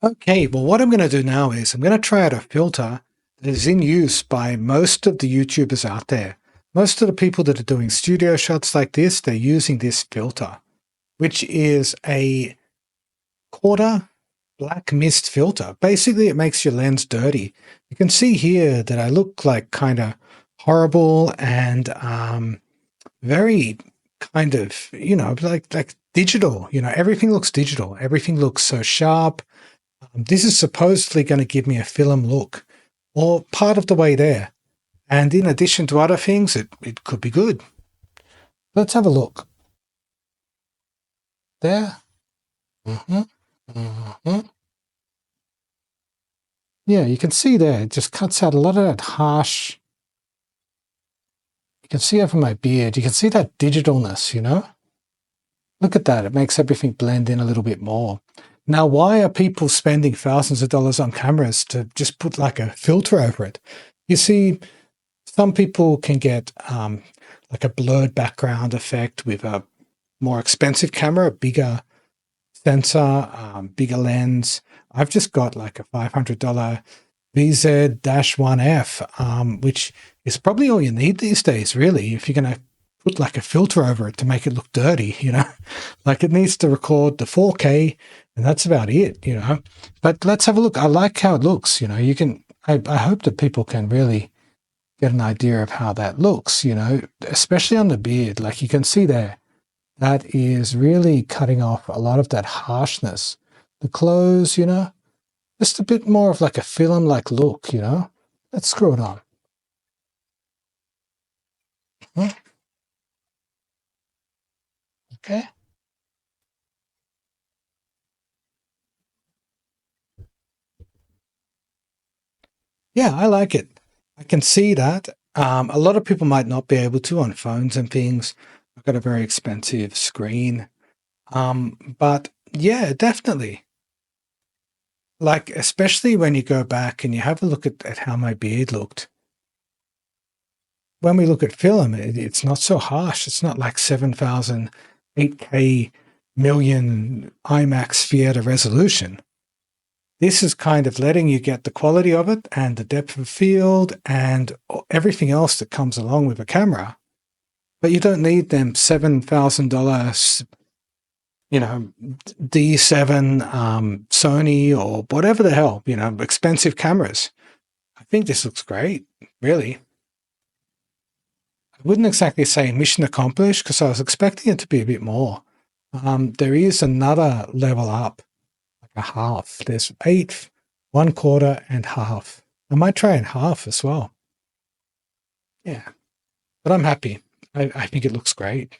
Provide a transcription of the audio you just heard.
Okay, well, what I'm going to do now is I'm going to try out a filter that is in use by most of the YouTubers out there. Most of the people that are doing studio shots like this, they're using this filter, which is a quarter black mist filter. Basically, it makes your lens dirty. You can see here that I look like kind of horrible and very kind of, like digital. Everything looks digital. Everything looks so sharp. This is supposedly going to give me a film look, or part of the way there. And in addition to other things, it could be good. Let's have a look. There. Yeah, you can see there, it just cuts out a lot of that harsh. You can see over my beard, you can see that digitalness, Look at that, it makes everything blend in a little bit more. Now, why are people spending thousands of dollars on cameras to just put like a filter over it? You see, some people can get like a blurred background effect with a more expensive camera, a bigger sensor, bigger lens. I've just got like a $500 ZV-1F, which is probably all you need these days, really, if you're going to put like a filter over it to make it look dirty, like it needs to record the 4K and that's about it, but let's have a look. I like how it looks, you can, I hope that people can really get an idea of how that looks, especially on the beard. Like you can see there, that is really cutting off a lot of that harshness. The clothes, just a bit more of like a film-like look, Let's screw it on. Okay. Yeah, I like it. I can see that. A lot of people might not be able to on phones and things. I've got a very expensive screen. But yeah, definitely. Like, especially when you go back and you have a look at how my beard looked. When we look at film, it's not so harsh. It's not like 7,000 8K million IMAX theater resolution. This is kind of letting you get the quality of it and the depth of field and everything else that comes along with a camera. But you don't need them $7,000, D7 Sony or whatever the hell, expensive cameras. I think this looks great, really. I wouldn't exactly say mission accomplished because I was expecting it to be a bit more. There is another level up, like a half. There's 1/8, 1/4, and half. I might try in half as well. Yeah, but I'm happy. I think it looks great.